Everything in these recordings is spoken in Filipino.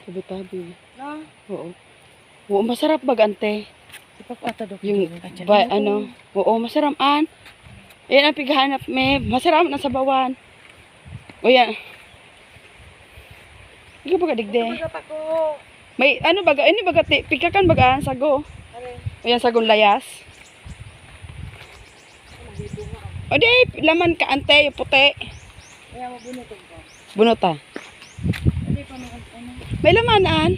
Tabi-tabi. No? Oo. Oo, masarap bagante. Ipapata do. Yung, ano, oo, masarap an. Ayan ang pighanap, me. Masarap na sabawan. O yan. Hindi baga digde. Ito ko. May, ano baga, ini baga, pikakan baga, sago. O yan, sagong layas. O di, laman ka ante, yung puti. Kaya mabunotong ko. Bunuta. Hindi pa mga ano. May lamanan.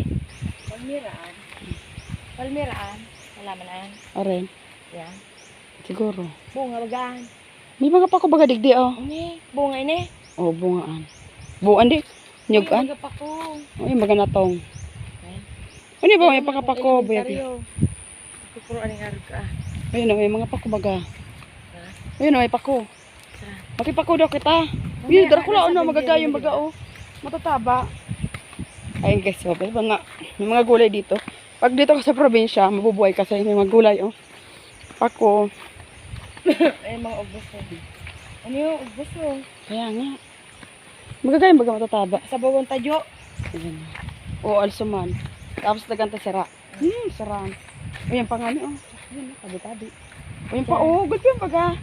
Palmiraan. Palmiraan. Malaman. Aren, Yan. siguro. Bunga bagaan. May mga pako baga digde, oh. Ini. Bunga ini. Oh, bungaan. Buan di. Nyugan. Bunga pa ko. O yung baga natong. Ano ba, may pakapako. Puro aning arga. Ayun o, may mga pako baga. Ayun o, may pako. Makipako daw kita. Yun, Dracula, ano, magagayong baga, oh. Matataba. Ayun guys, oh, may mga gulay dito. Pag dito ka sa probinsya, mabubuhay kasi may mga gulay, oh. Pako. Ay, mga ubos mo. Ano yung ubos mo? Kaya nga. Magagayong baga matataba. Sa bawang tadyo. Ayun. Oo, alsuman. Tapos naganta sira. Saran. Ayun pa nga niyo, oh. Ayun, tabi-tabi. Ayun pa, oh, gulpi yung baga.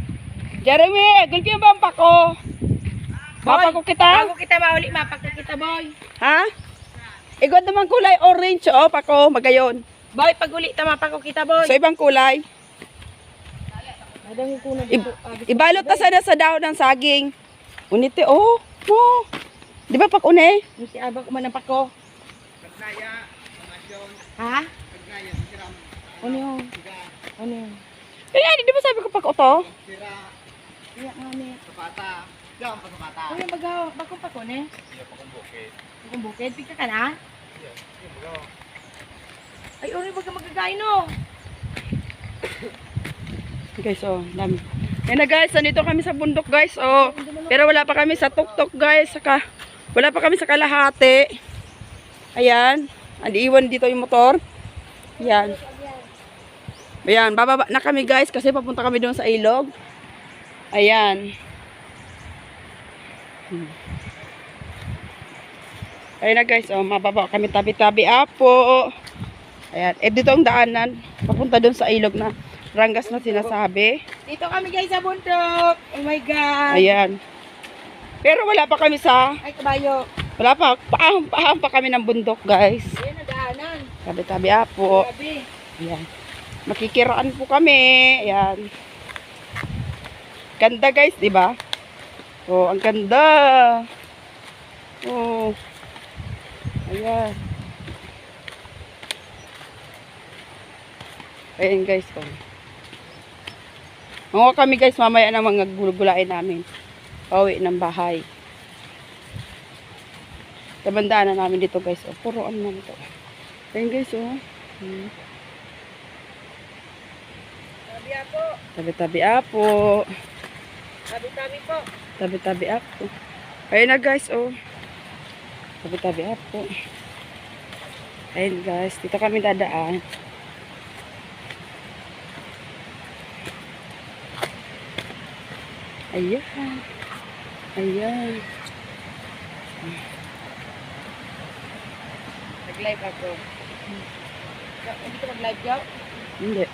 Jeremy, gulpi yung ba ang pako? Mapako kita? Bago kita mauli, mapako kita, boy. Ha? Igod naman kulay orange, oh, pako, magayon. Boy, pag uli ta, mapako kita, boy. So, ibang kulay. Madang ko na dito. Ibalot na sana sa daon ng saging. Uniti, oh. Oh. Di ba pak une? Hindi abang ko man ang pako. Ha? Ano yun? Ano yun? Kaya, di ba sabi ko pak to? Kaya nga ni. Sapata. Diyan pa sapata. Ano yung bago pako ne? Iya pa kung bukid. Kung bukid, pika ka na? Iya, bago. Ay, uri baga magagay no. Guys, oh, dami. Ayun na guys, nandito kami sa bundok guys, oh. Pero wala pa kami sa tuktok guys, saka wala pa kami sa kalahati. Ayan, iwan dito yung motor. Ayan. Ayan, bababa na kami guys kasi papunta kami doon sa ilog. Ayan. Ayan na guys, oh, mababa kami tabi-tabi apo. Ayan, dito ang daanan papunta doon sa ilog na Rangas na sinasabi. Dito kami guys sa bundok. Oh my God. Ayan. Pero wala pa kami sa, Ay, kabayo. wala pa, paahang pa kami ng bundok guys. Ayan ang daanan. Tabi-tabi apo. Grabe. Ayan. Makikiraan po kami. Ayan. Ganda guys, di ba? Oh, ang ganda. Oh. Ayan. Ayan guys, oh. Mga kami guys, mamaya na mga gulay namin. Pauwi ng bahay. Tabandaan na namin dito guys. Oh, puro ano namin ito. Ayan guys, oh. Tabi ako. Tabi-tabi apo. Tabi-tabi po. Tabi-tabi apo. Ayan na guys, oh. Tabi-tabi apo. Ayan guys, dito kami dadaan. Ayan. Ayan. Nag-live ako. Hindi ka mag-live yaw? Hindi.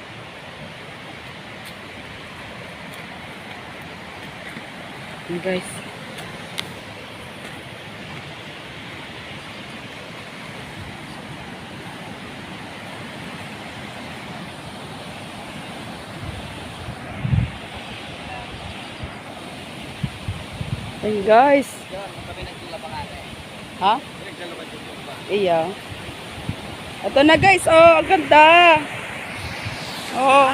Ayan guys. Ayan guys. Kami nagtulabangan eh. Ha? Nagdalaman yung ba? Iya. Ito na guys, oh, ang ganda. Oh.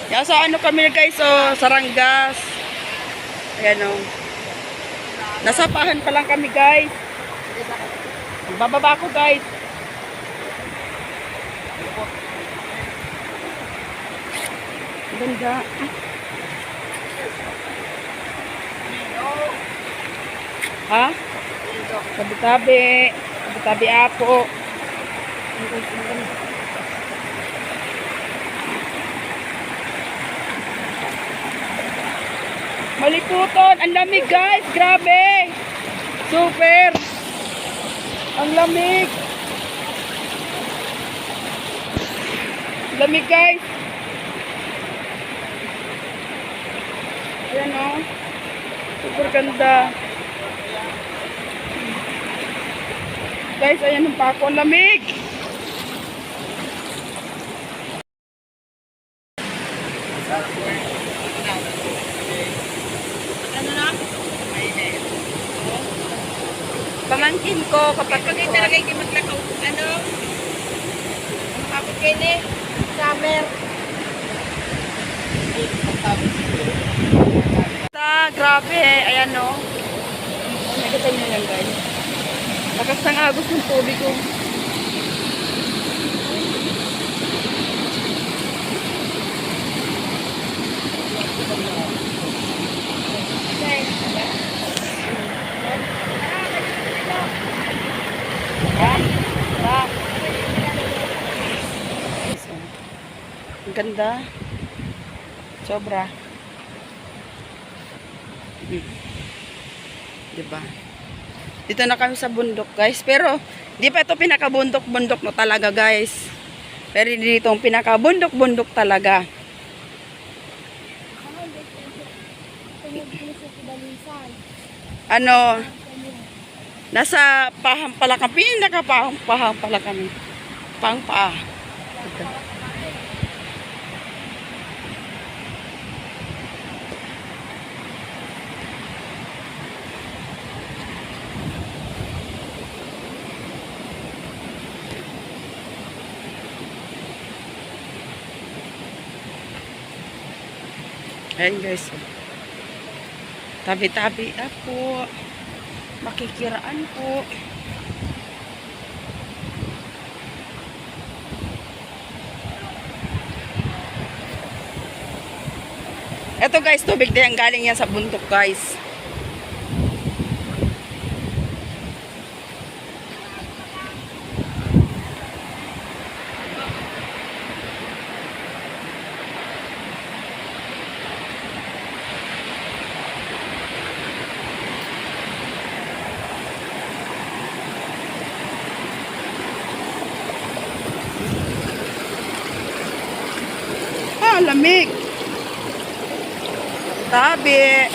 Yan, so ano kami guys, oh, Sarangas. Ayan oh. Nasapahan pa lang kami guys. Bababa ko guys. Ang ganda. Ha? Tabi-tabi. Tabi-tabi apo. Maliputon. Ang lamig guys. Grabe. Super! Ang lamig! Lamig guys! Ayan o. Super ganda. Guys, ayan ang pako. Ang lamig! Ano na? Pamangkin ko kapag talaga hindi maglakaw. Ano? Kapag kayo ni summer. Grabe. Ayan no. Nakita niyo yan guys. Lakas ng agos ng tubig ko. Ang ganda. Sobra. Diba? Dito na kami sa bundok, guys. Pero, di pa ito pinakabundok-bundok no talaga, guys. Pero dito ang pinakabundok-bundok talaga. Ano, nasa pahang pala kami. Pinakapahang pala kami. Pahang paa. Ito. Ayan guys. Tabi-tabi po. Makikiraan po. Ito guys, tubig din galing yan sa bundok guys. Lamig. Tabi.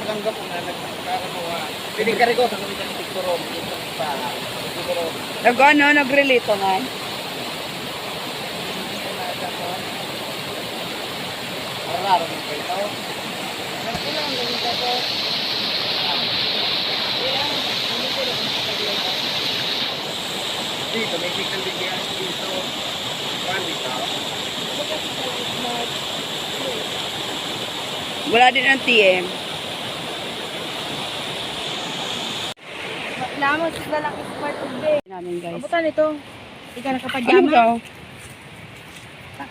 Tanggap ko na nagkakarawa. Piling ko sa kami ng Tiktoro. Nag-ano, nagrelito nga. Mararo mo pa ito. Dito, may signal din yan dito. Kuhan dito. Wala din ang TM. Lamang sa lalaki sa part of day. Namin guys. Abutan ito. Hindi ka Ano nakapadyama. daw?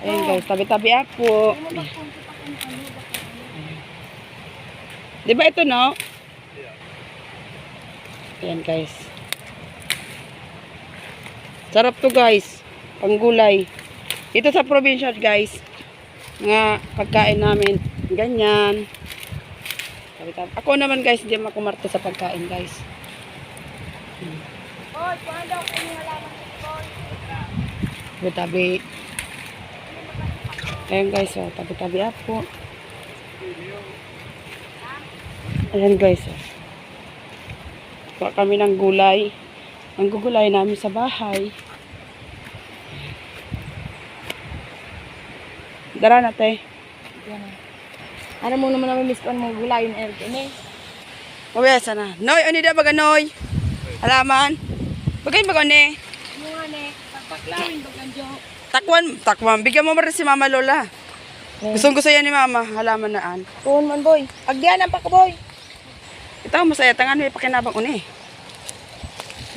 Ayun guys, tabi-tabi ako. Di ba ito no? Ayan guys. Sarap to guys. Panggulay. Ito sa probinsya guys. Mga pagkain namin. Ganyan. Tabi-tabi. Ako naman guys, hindi ako kumarte sa pagkain guys. Boy, kuhaan daw kung yung halaman ko, boy. Tabi-tabi. Ayan guys, oh, tabi-tabi ako. Ayan guys, oh. Kuha kami ng gulay. Ang gugulay namin sa bahay. Dara na, te. Yan na. Ano mo naman namin miss ko ang mga gulay yung Eric, eh. Mabaya sana. Noy, ano da baga noy? Halaman. Bagay baga ni. Ano nga, ne? Pagpaklawin, baganjo. Takwan. Bigyan mo rin si Mama Lola. Gusto yan ni Mama. Halaman naan. Kuhan man, boy. Pagdianan pa ka, boy. Ito, masaya. Tangan may pakinabang uni.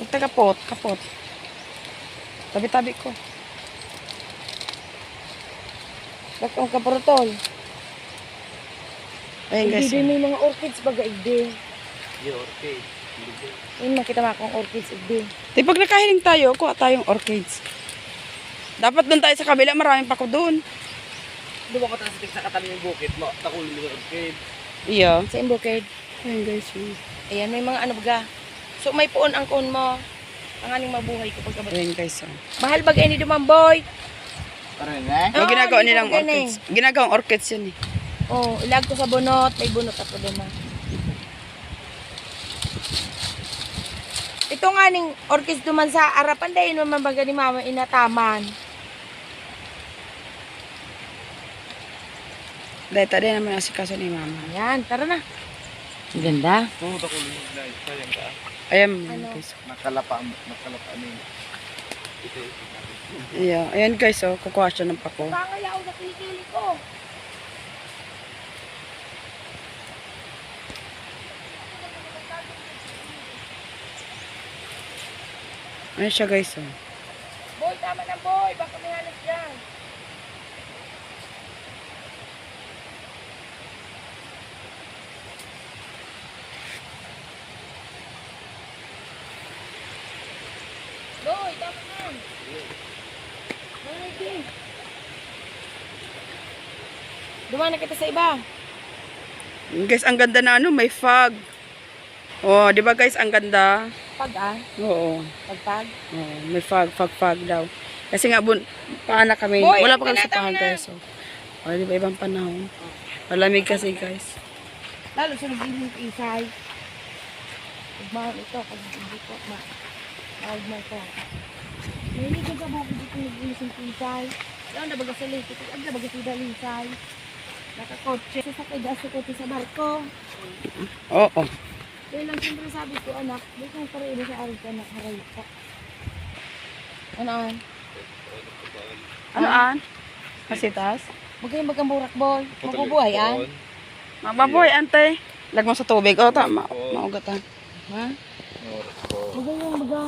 Kapot. Tabi-tabi ko. Ba't ang kaporotol? Ayan guys. Hindi may mga orchids baga igdi. Okay. Yun, makita mo akong orchids igdi. Di pag nakahiling tayo, kuha tayong orchids. Dapat doon tayo sa kabila. Maraming pa ko doon. Doon ako takas sa katabi ng bukit mo. Takulin mo yung orchid. Iya. Sa imbukid. Ayan guys. Ayan, may mga ano baga. So, may puon ang kuon mo. Ang aning mabuhay ko pagkabat. Ayan guys. Mahal bagay ni Duman, boy. Parang nga? Oh, ginagawa hindi nilang ko ganun orchids. Ginagawang orchids yun eh. Oh, ilag ko sa bunot. May bunot ako Duman. Ito nga ning orchids Duman sa arapan dahil naman baga ni Mama inataman. Dahil tayo naman ang sikaso ni Mama. Ayan, tara na. Ang ganda. Oo, takulin mo na. Sayang ka. Ayan Ano? guys. Nakalapa mo yun. Iya. Ayan guys. Oh, kukuha siya ng pako. Pangayaw na kilikili ko. Ayan siya guys. Oh. Boy, tama na boy. Baka may halos dyan. Boy, tama na. Boy, King. Dumaan na kita sa iba. Guys, ang ganda na ano, may fog. Oh, di ba guys, ang ganda? Pag ah. Oo. Pagpag. Oh, may fog daw. Kasi nga, paana kami. Boy, Wala pa kami sa tama pahan na. guys. So, oh, di ba ibang panahon? Malamig kasi guys. Lalo sa nag-iling isay. Pagmahal ito, pag hindi ko, mahal mo ito. Mahilig ka sa bukid dito nag-iling isay. Yan, nabaga sa lake. Ito, ang nabaga sa lisay. Nakakotse. Sasakay daan sa kotse sa barko. Oo. Kaya lang siyempre sabi ko, anak, di kang pareilo sa aral ka, anak, haray ka. Ano? Ano Masitas? Magkayong magkamburak, boy. Mabubuhay, ah. Mababoy, ante. Lagmo sa tubig. O, tama. Maugatan. Ha? Magayong baga.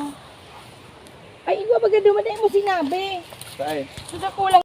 Ay, iba baga dumaday mo sinabi. Saan? Susa kulang